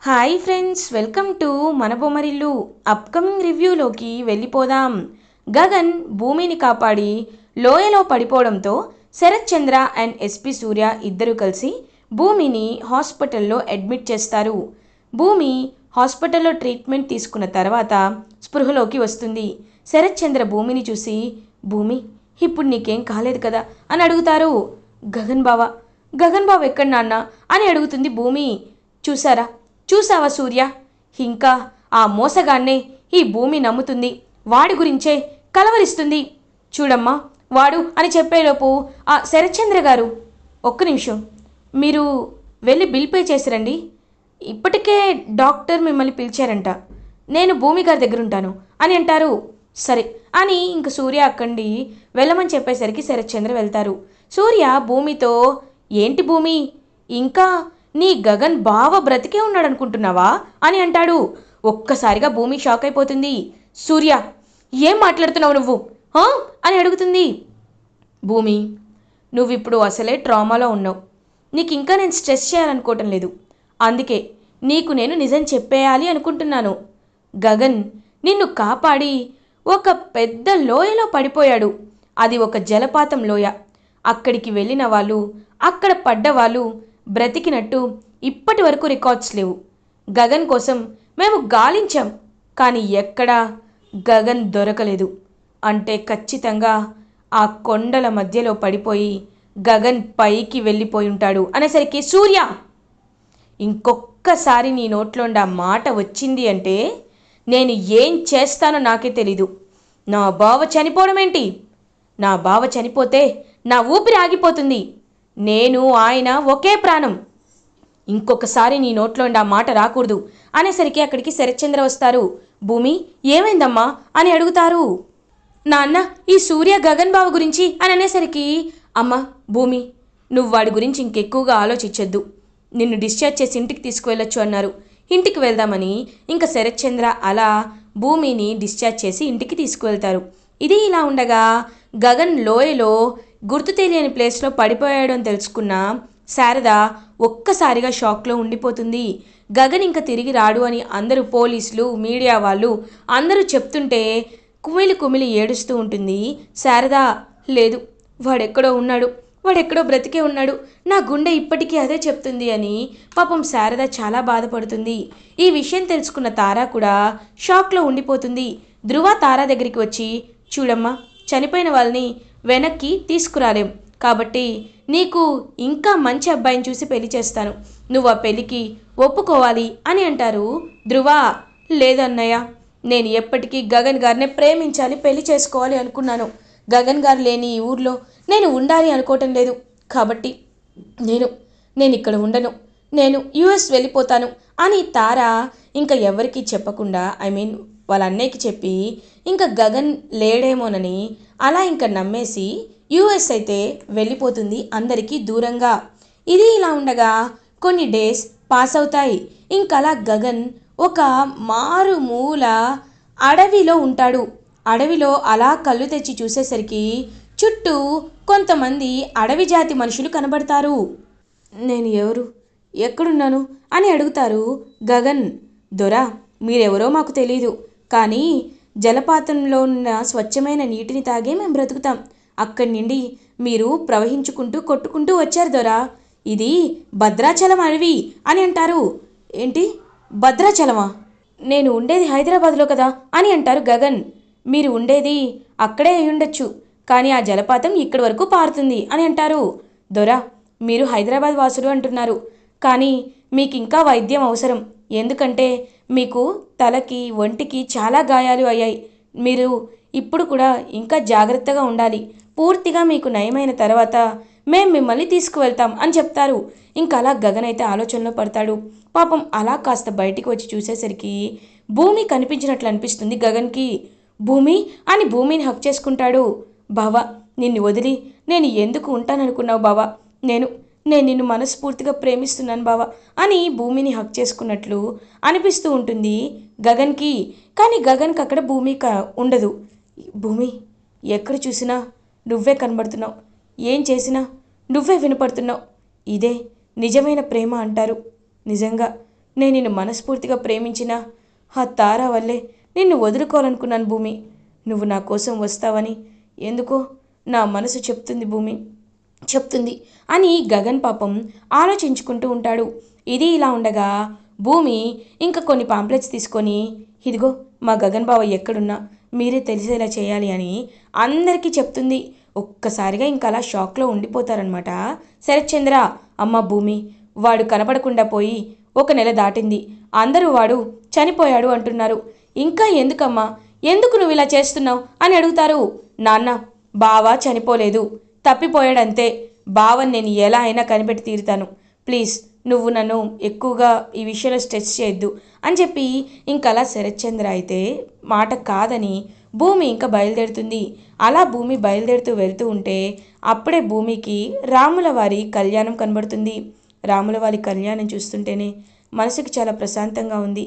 Hi friends, welcome to మన Bommarillu. Upcoming రివ్యూలోకి వెళ్ళిపోదాం. గగన్ భూమిని కాపాడి లోయలో పడిపోవడంతో శరత్ చంద్ర అండ్ ఎస్పి సూర్య ఇద్దరు కలిసి భూమిని హాస్పిటల్లో అడ్మిట్ చేస్తారు. భూమి హాస్పిటల్లో ట్రీట్మెంట్ తీసుకున్న తర్వాత స్పృహలోకి వస్తుంది. శరత్ చంద్ర భూమిని చూసి, భూమి ఇప్పుడు నీకేం కాలేదు కదా అని అడుగుతారు. గగన్ బావ ఎక్కడ నాన్న అని అడుగుతుంది భూమి. చూసావా సూర్య, ఇంకా ఆ మోసగాన్నే ఈ భూమి నమ్ముతుంది, వాడి గురించే కలవరిస్తుంది. చూడమ్మా వాడు అని చెప్పేలోపు ఆ శరత్చంద్ర గారు, ఒక్క నిమిషం, మీరు వెళ్ళి బిల్ పే చేసిరండి. ఇప్పటికే డాక్టర్ మిమ్మల్ని పిలిచారంట, నేను భూమి గారి దగ్గర ఉంటాను అని అంటారు. సరే అని ఇంక సూర్య అక్కడి వెళ్ళమని చెప్పేసరికి శరత్చంద్ర వెళ్తారు. సూర్య భూమితో, ఏంటి భూమి, ఇంకా నీ గగన్ బావ బ్రతికే ఉన్నాడు అనుకుంటున్నావా అని అంటాడు. ఒక్కసారిగా భూమి షాక్ అయిపోతుంది. సూర్య, ఏం మాట్లాడుతున్నావు నువ్వు అని అడుగుతుంది. భూమి, నువ్విప్పుడు అసలే ట్రామాలో ఉన్నావు, నీకు ఇంకా నేను స్ట్రెస్ చేయాలనుకోవటం లేదు, అందుకే నీకు నేను నిజం చెప్పేయాలి అనుకుంటున్నాను. గగన్ నిన్ను కాపాడి ఒక పెద్ద లోయలో పడిపోయాడు. అది ఒక జలపాతం లోయ. అక్కడికి వెళ్ళిన వాళ్ళు, అక్కడ పడ్డవాళ్ళు బ్రతికినట్టు ఇప్పటి వరకు రికార్డ్స్ లేవు. గగన్ కోసం మేము గాలించాం, కానీ ఎక్కడా గగన్ దొరకలేదు. అంటే ఖచ్చితంగా ఆ కొండల మధ్యలో పడిపోయి గగన్ పైకి వెళ్ళిపోయి ఉంటాడు అనేసరికి, సూర్య ఇంకొక్కసారి నీ నోట్లోండా మాట వచ్చింది అంటే నేను ఏం చేస్తానో నాకే తెలీదు. నా బావ చనిపోవడం ఏంటి? నా బావ చనిపోతే నా ఊపిరి ఆగిపోతుంది. నేను ఆయన ఒకే ప్రాణం. ఇంకొకసారి నీ నోట్లోండి ఆ మాట రాకూడదు అనేసరికి అక్కడికి శరత్చంద్ర వస్తారు. భూమి, ఏమైందమ్మా అని అడుగుతారు. నాన్న, ఈ సూర్య గగన్ బావ గురించి అని అనేసరికి, అమ్మ భూమి, నువ్వు వాడి గురించి ఇంకెక్కువగా ఆలోచించొద్దు, నిన్ను డిశ్చార్జ్ చేసి ఇంటికి తీసుకువెళ్ళొచ్చు అన్నారు. ఇంటికి వెళ్దామని ఇంకా శరత్చంద్ర అలా భూమిని డిశ్చార్జ్ చేసి ఇంటికి తీసుకువెళ్తారు. ఇది ఇలా ఉండగా గగన్ లోయలో గుర్తు తెలియని ప్లేస్లో పడిపోయాడు అని తెలుసుకున్న శారద ఒక్కసారిగా షాక్లో ఉండిపోతుంది. గగన్ ఇంకా తిరిగి రాడు అని అందరూ, పోలీసులు, మీడియా వాళ్ళు అందరూ చెప్తుంటే కుమిలి కుమిలి ఏడుస్తూ ఉంటుంది. శారద, లేదు, వాడెక్కడో బ్రతికే ఉన్నాడు, నా గుండె ఇప్పటికీ అదే చెప్తుంది అని పాపం శారద చాలా బాధపడుతుంది. ఈ విషయం తెలుసుకున్న తార కూడా షాక్లో ఉండిపోతుంది. ధ్రువ తార దగ్గరికి వచ్చి, చూడమ్మా, చనిపోయిన వాళ్ళని వెనక్కి తీసుకురాలేం, కాబట్టి నీకు ఇంకా మంచి అబ్బాయిని చూసి పెళ్లి చేస్తాను, నువ్వు ఆ పెళ్ళికి ఒప్పుకోవాలి అని అంటారు. ధ్రువ, లేదన్నయ్య, నేను ఎప్పటికీ గగన్ గారిని ప్రేమించాలి, పెళ్లి చేసుకోవాలి అనుకున్నాను. గగన్ గారు లేని ఈ ఊర్లో నేను ఉండాలి అనుకోవటం లేదు, కాబట్టి నేను ఇక్కడ ఉండను, నేను యుఎస్ వెళ్ళిపోతాను అని తార ఇంకా ఎవరికీ చెప్పకుండా, వాళ్ళ అన్నయ్యకి చెప్పి ఇంకా గగన్ లేడేమోనని అలా ఇంకా నమ్మేసి యుఎస్ అయితే వెళ్ళిపోతుంది అందరికీ దూరంగా. ఇది ఇలా ఉండగా కొన్ని డేస్ పాస్ అవుతాయి. ఇంకలా గగన్ ఒక మారుమూల అడవిలో ఉంటాడు. అడవిలో అలా కళ్ళు తెచ్చి చూసేసరికి చుట్టూ కొంతమంది అడవి జాతి మనుషులు కనబడతారు. నేను ఎవరు, ఎక్కడున్నాను అని అడుగుతారు. గగన్, దొరా, మీరెవరో మాకు తెలీదు, కానీ జలపాతంలో ఉన్న స్వచ్ఛమైన నీటిని తాగే మేము బ్రతుకుతాం. అక్కడి నుండి మీరు ప్రవహించుకుంటూ కొట్టుకుంటూ వచ్చారు దొరా, ఇది భద్రాచలం అడవి అని అంటారు. ఏంటి, భద్రాచలమా? నేను ఉండేది హైదరాబాద్లో కదా అని అంటారు గగన్. మీరు ఉండేది అక్కడే అయ్యుండొచ్చు, కానీ ఆ జలపాతం ఇక్కడి వరకు పారుతుంది అని అంటారు. దొరా, మీరు హైదరాబాద్ వాసులు అంటున్నారు, కానీ మీకు ఇంకా వైద్యం అవసరం, ఎందుకంటే మీకు తలకి ఒంటికి చాలా గాయాలు అయ్యాయి, మీరు ఇప్పుడు కూడా ఇంకా జాగ్రత్తగా ఉండాలి, పూర్తిగా మీకు నయమైన తర్వాత మేం మిమ్మల్ని తీసుకువెళ్తాం అని చెప్తారు. ఇంకా అలా గగన్ అయితే ఆలోచనలో పడతాడు. పాపం అలా కాస్త బయటికి వచ్చి చూసేసరికి భూమి కనిపించినట్లు అనిపిస్తుంది గగన్కి. భూమి అని భూమిని హక్ చేసుకుంటాడు. బావా, నిన్ను వదిలి నేను ఎందుకు ఉంటాననుకున్నావు బావా, నేను నిన్ను మనస్ఫూర్తిగా ప్రేమిస్తున్నాను బావా అని భూమిని హక్ చేసుకున్నట్లు అనిపిస్తూ ఉంటుంది గగన్కి. కానీ గగన్కి అక్కడ భూమి ఉండదు. భూమి, ఎక్కడ చూసినా నువ్వే కనబడుతున్నావు, ఏం చేసినా నువ్వే వినపడుతున్నావు, ఇదే నిజమైన ప్రేమ అంటారు. నిజంగా నేను నిన్ను మనస్ఫూర్తిగా ప్రేమించిన ఆ తారా వల్లే నిన్ను వదులుకోవాలనుకున్నాను భూమి. నువ్వు నా కోసం వస్తావని ఎందుకో నా మనసు చెప్తుంది భూమి, చెప్తుంది అని గగన్ పాపం ఆలోచించుకుంటూ ఉంటాడు. ఇది ఇలా ఉండగా భూమి ఇంకా కొన్ని పాంప్లెట్స్ తీసుకొని, ఇదిగో మా గగన్ బావ ఎక్కడున్నా మీరే తెలిసేలా చేయాలి అని అందరికీ చెప్తుంది. ఒక్కసారిగా ఇంకా అలా షాక్లో ఉండిపోతారనమాట శరత్చంద్ర, అమ్మ భూమి, వాడు కనపడకుండా పోయి 1 నెల దాటింది, అందరూ వాడు చనిపోయాడు అంటున్నారు. ఇంకా ఎందుకమ్మా, ఎందుకు నువ్వు ఇలా చేస్తున్నావు అని అడుగుతారు. నాన్న, బావ చనిపోలేదు, తప్పిపోయాడంతే. బావని నేను ఎలా అయినా కనిపెట్టి తీరుతాను. ప్లీజ్ నువ్వు నన్ను ఎక్కువగా ఈ విషయంలో స్ట్రెస్ చేయొద్దు అని చెప్పి ఇంకలా శరత్చంద్ర అయితే మాట కాదని భూమి ఇంకా బయలుదేరుతుంది. అలా భూమి బయలుదేరుతూ వెళ్తూ ఉంటే అప్పుడే భూమికి రాముల వారి కళ్యాణం కనబడుతుంది. రాముల వారి కళ్యాణం చూస్తుంటేనే మనసుకి చాలా ప్రశాంతంగా ఉంది.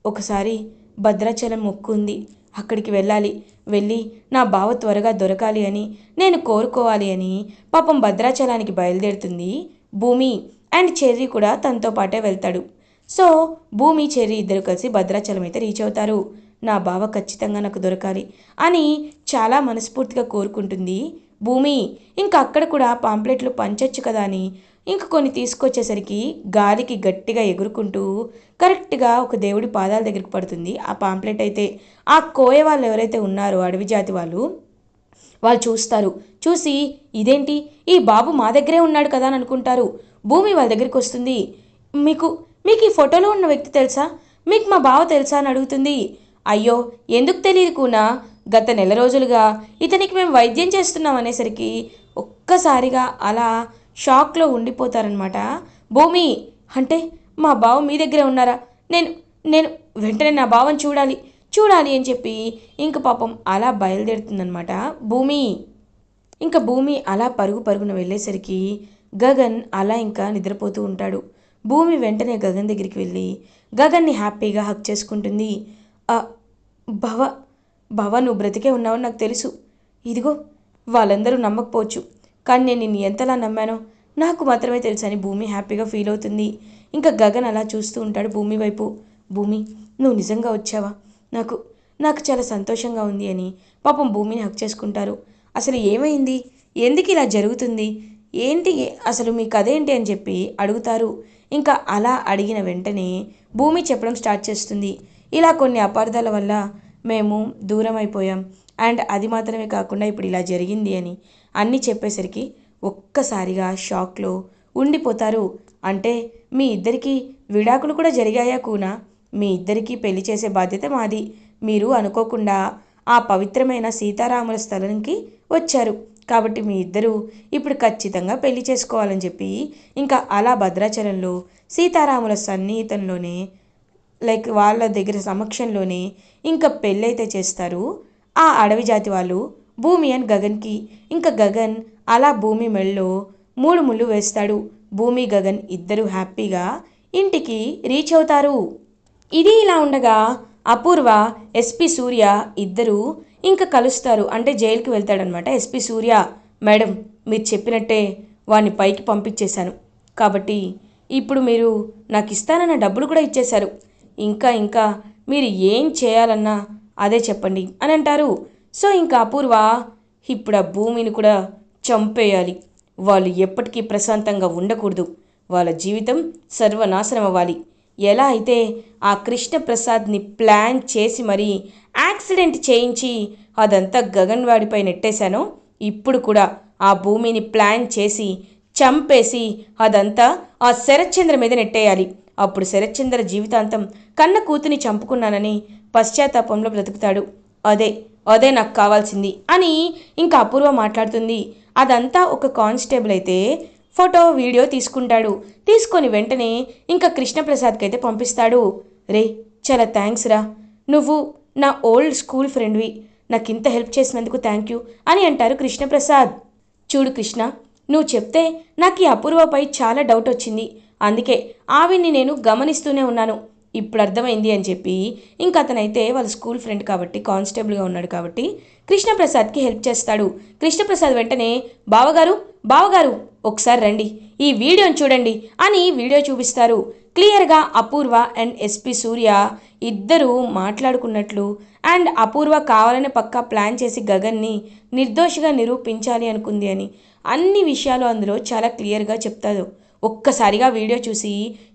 ఒకసారి భద్రాచలం మొక్కు ఉంది, అక్కడికి వెళ్ళాలి, వెళ్ళి నా బావ త్వరగా దొరకాలి అని నేను కోరుకోవాలి అని పాపం భద్రాచలానికి బయలుదేరుతుంది భూమి. అండ్ చెర్రీ కూడా తనతో పాటే వెళ్తాడు. సో భూమి చెర్రీ ఇద్దరు కలిసి భద్రాచలం అయితే రీచ్ అవుతారు. నా బావ ఖచ్చితంగా నాకు దొరకాలి అని చాలా మనస్ఫూర్తిగా కోరుకుంటుంది భూమి. ఇంకా అక్కడ కూడా పాంప్లెట్లు పంచొచ్చు కదా అని ఇంక కొన్ని తీసుకొచ్చేసరికి గాలికి గట్టిగా ఎగురుకుంటూ కరెక్ట్గా ఒక దేవుడి పాదాల దగ్గరికి పడుతుంది ఆ పాంప్లెట్ అయితే. ఆ కోయ వాళ్ళు ఎవరైతే ఉన్నారో అడవి జాతి వాళ్ళు చూస్తారు. చూసి ఇదేంటి, ఈ బాబు మా దగ్గరే ఉన్నాడు కదా అని అనుకుంటారు. భూమి వాళ్ళ దగ్గరికి వస్తుంది. మీకు మీకు ఈ ఫోటోలో ఉన్న వ్యక్తి తెలుసా, మీకు మా బావ తెలుసా అని అడుగుతుంది. అయ్యో ఎందుకు తెలియదు కూనా, గత నెల రోజులుగా ఇతనికి మేము వైద్యం చేస్తున్నాం అనేసరికి ఒక్కసారిగా అలా షాక్లో ఉండిపోతారనమాట భూమి. అంటే మా బావ మీ దగ్గరే ఉన్నారా, నేను నేను వెంటనే నా బావని చూడాలి అని చెప్పి ఇంక పాపం అలా బయలుదేరుతుందనమాట భూమి. ఇంకా భూమి అలా పరుగున వెళ్ళేసరికి గగన్ అలా ఇంకా నిద్రపోతూ ఉంటాడు. భూమి వెంటనే గగన్ దగ్గరికి వెళ్ళి గగన్ని హ్యాపీగా హక్ చేసుకుంటుంది. బావ నువ్వు బ్రతికే ఉన్నావని నాకు తెలుసు. ఇదిగో వాళ్ళందరూ నమ్మకపోవచ్చు, కానీ నేను నిన్ను ఎంతలా నమ్మానో నాకు మాత్రమే తెలుసు అని భూమి హ్యాపీగా ఫీల్ అవుతుంది. ఇంకా గగన్ అలా చూస్తూ ఉంటాడు భూమి వైపు. భూమి నువ్వు నిజంగా వచ్చావా, నాకు చాలా సంతోషంగా ఉంది అని పాపం భూమిని హక్ చేసుకుంటారు. అసలు ఏమైంది, ఎందుకు ఇలా జరుగుతుంది, ఏంటి అసలు మీ కథ ఏంటి అని చెప్పి అడుగుతారు. ఇంకా అలా అడిగిన వెంటనే భూమి చెప్పడం స్టార్ట్ చేస్తుంది. ఇలా కొన్ని అపార్థాల వల్ల మేము దూరం అయిపోయాం, అండ్ అది మాత్రమే కాకుండా ఇప్పుడు ఇలా జరిగింది అని అన్నీ చెప్పేసరికి ఒక్కసారిగా షాక్లో ఉండిపోతారు. అంటే మీ ఇద్దరికీ విడాకులు కూడా జరిగాయా కూనా, మీ ఇద్దరికీ పెళ్లి చేసే బాధ్యత మాది, మీరు అనుకోకుండా ఆ పవిత్రమైన సీతారాముల స్థలానికి వచ్చారు కాబట్టి మీ ఇద్దరూ ఇప్పుడు ఖచ్చితంగా పెళ్లి చేసుకోవాలని చెప్పి ఇంకా అలా భద్రాచలంలో సీతారాముల సన్నిహితంలోనే లైక్ వాళ్ళ దగ్గర సమక్షంలోనే ఇంకా పెళ్ళైతే చేస్తారు ఆ అడవి జాతి వాళ్ళు భూమి అండ్ గగన్కి. ఇంకా గగన్ అలా భూమి మెళ్ళలో 3 ముళ్ళు వేస్తాడు. భూమి గగన్ ఇద్దరు హ్యాపీగా ఇంటికి రీచ్ అవుతారు. ఇది ఇలా ఉండగా అపూర్వ ఎస్పీ సూర్య ఇద్దరు ఇంకా కలుస్తారు. అంటే జైలుకి వెళ్తాడనమాట ఎస్పీ సూర్య. మేడం మీరు చెప్పినట్టే వాడిని పైకి పంపించేశాను, కాబట్టి ఇప్పుడు మీరు నాకు ఇస్తానన్న డబ్బులు కూడా ఇచ్చేశారు, ఇంకా మీరు ఏం చేయాలన్నా అదే చెప్పండి అని అంటారు. సో ఇంకా అపూర్వ ఇప్పుడు ఆ భూమిని కూడా చంపేయాలి, వాళ్ళు ఎప్పటికీ ప్రశాంతంగా ఉండకూడదు, వాళ్ళ జీవితం సర్వనాశనం అవ్వాలి. ఎలా అయితే ఆ కృష్ణప్రసాద్ని ప్లాన్ చేసి మరీ యాక్సిడెంట్ చేయించి అదంతా గగన్ వాడిపై నెట్టేశానో ఇప్పుడు కూడా ఆ భూమిని ప్లాన్ చేసి చంపేసి అదంతా ఆ శరత్చంద్ర మీద నెట్టేయాలి. అప్పుడు శరత్చంద్ర జీవితాంతం కన్న కూతుని చంపుకున్నానని పశ్చాత్తాపంలో బ్రతుకుతాడు. అదే నాకు కావాల్సింది అని ఇంకా అపూర్వ మాట్లాడుతుంది. అదంతా ఒక కానిస్టేబుల్ అయితే ఫోటో వీడియో తీసుకుంటాడు. తీసుకొని వెంటనే ఇంకా కృష్ణప్రసాద్కి అయితే పంపిస్తాడు. రే చాలా థ్యాంక్స్ రా, నువ్వు నా ఓల్డ్ స్కూల్ ఫ్రెండ్వి, నాకు ఇంత హెల్ప్ చేసినందుకు థ్యాంక్ యూ అని అంటారు కృష్ణప్రసాద్. చూడు కృష్ణ, నువ్వు చెప్తే నాకు ఈ అపూర్వపై చాలా డౌట్ వచ్చింది, అందుకే ఆవిడ్ని నేను గమనిస్తూనే ఉన్నాను, ఇప్పుడు అర్థమైంది అని చెప్పి ఇంకా అతనైతే వాళ్ళ స్కూల్ ఫ్రెండ్ కాబట్టి కానిస్టేబుల్గా ఉన్నాడు కాబట్టి కృష్ణప్రసాద్కి హెల్ప్ చేస్తాడు. కృష్ణప్రసాద్ వెంటనే బావగారు ఒకసారి రండి, ఈ వీడియోని చూడండి అని వీడియో చూపిస్తారు. క్లియర్గా అపూర్వ అండ్ ఎస్పీ సూర్య ఇద్దరూ మాట్లాడుకున్నట్లు అండ్ అపూర్వ కావాలని పక్కా ప్లాన్ చేసి గగన్ని నిర్దోషిగా నిరూపించాలి అనుకుంది అని అన్ని విషయాలు అందులో చాలా క్లియర్గా చెప్తారు. ఒక్కసారిగా వీడియో చూసి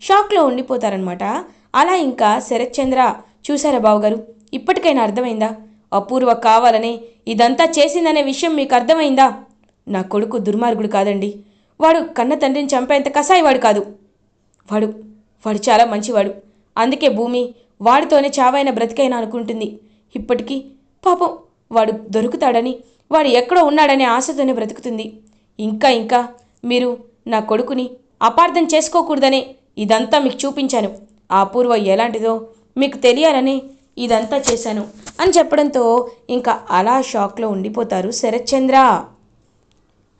షాక్లో ఉండిపోతారనమాట. అలా ఇంకా శరత్ చంద్ర, చూసారా బావగారు, ఇప్పటికైనా అర్థమైందా? అపూర్వ కావాలని ఇదంతా చేసిందనే విషయం మీకు అర్థమైందా? నా కొడుకు దుర్మార్గుడు కాదండి. వాడు కన్న తండ్రిని చంపేంత కసాయివాడు కాదు. వాడు వాడు చాలా మంచివాడు. అందుకే భూమి వాడితోనే చావైన బ్రతికైనా అనుకుంటుంది. ఇప్పటికీ పాపం వాడు దొరుకుతాడని, వాడు ఎక్కడో ఉన్నాడనే ఆశతోనే బ్రతుకుతుంది. ఇంకా ఇంకా మీరు నా కొడుకుని అపార్థం చేసుకోకూడదనే ఇదంతా మీకు చూపించాను. ఆ అపూర్వ ఎలాంటిదో మీకు తెలియాలని ఇదంతా చేశాను అని చెప్పడంతో ఇంకా అలా షాక్లో ఉండిపోతారు శరత్ చంద్ర.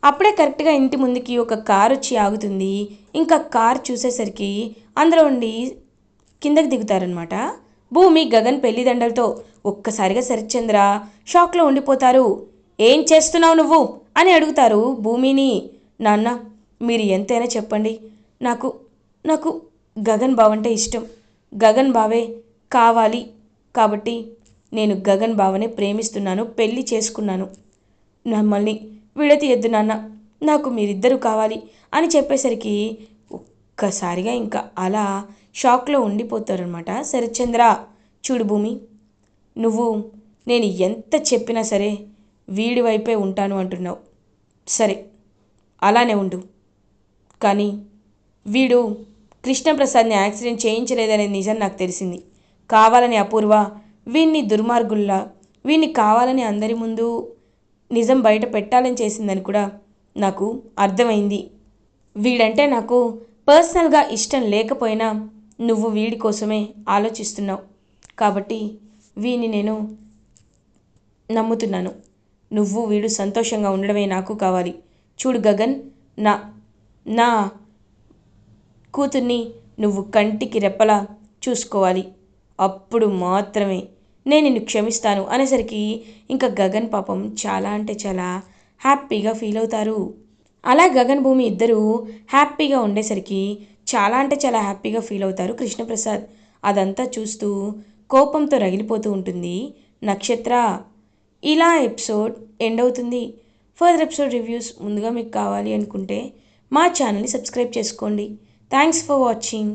అప్పుడే కరెక్ట్గా ఇంటి ముందుకి ఒక కారు వచ్చి ఆగుతుంది. ఇంకా కార్ చూసేసరికి అందులో ఉండి కిందకి దిగుతారనమాట భూమి, గగన్ పెళ్లిదండలతో. ఒక్కసారిగా శరత్ చంద్ర షాక్లో ఉండిపోతారు. ఏం చేస్తున్నావు నువ్వు అని అడుగుతారు భూమిని. నాన్న, మీరు ఎంతైనా చెప్పండి, నాకు నాకు గగన్ బావంటే ఇష్టం. గగన్ బావే కావాలి. కాబట్టి నేను గగన్ బావనే ప్రేమిస్తున్నాను, పెళ్లి చేసుకున్నాను. మమ్మల్ని విడతీయద్దు నాన్న, నాకు మీరిద్దరూ కావాలి అని చెప్పేసరికి ఒక్కసారిగా ఇంకా అలా షాక్లో ఉండిపోతారనమాట శరత్ చంద్ర. చూడు భూమి, నువ్వు నేను ఎంత చెప్పినా సరే వీడి వైపే ఉంటాను అంటున్నావు. సరే, అలానే ఉండు. కానీ వీడు కృష్ణప్రసాద్ని యాక్సిడెంట్ చేయించలేదనే నిజం నాకు తెలిసింది. కావాలని అపూర్వ వీణ్ణి దుర్మార్గుల్లా, వీణ్ణి కావాలని అందరి ముందు నిజం బయట పెట్టాలని చేసిందని కూడా నాకు అర్థమైంది. వీడంటే నాకు పర్సనల్గా ఇష్టం లేకపోయినా నువ్వు వీడి కోసమే ఆలోచిస్తున్నావు. కాబట్టి వీడిని నేను నమ్ముతున్నాను. నువ్వు వీడు సంతోషంగా ఉండడమే నాకు కావాలి. చూడు గగన్, నా నా కూతుర్ని నువ్వు కంటికి రెప్పలా చూసుకోవాలి. అప్పుడు మాత్రమే నేను నిన్ను క్షమిస్తాను అనేసరికి ఇంకా గగన్ పాపం చాలా అంటే చాలా హ్యాపీగా ఫీల్ అవుతారు. అలా గగన్ భూమి ఇద్దరూ హ్యాపీగా ఉండేసరికి చాలా అంటే చాలా హ్యాపీగా ఫీల్ అవుతారు కృష్ణప్రసాద్. అదంతా చూస్తూ కోపంతో రగిలిపోతూ ఉంటుంది నక్షత్ర. ఇలా ఎపిసోడ్ ఎండ్ అవుతుంది. ఫర్దర్ ఎపిసోడ్ రివ్యూస్ ముందుగా మీకు కావాలి అనుకుంటే మా ఛానల్ని సబ్స్క్రైబ్ చేసుకోండి. Thanks for watching.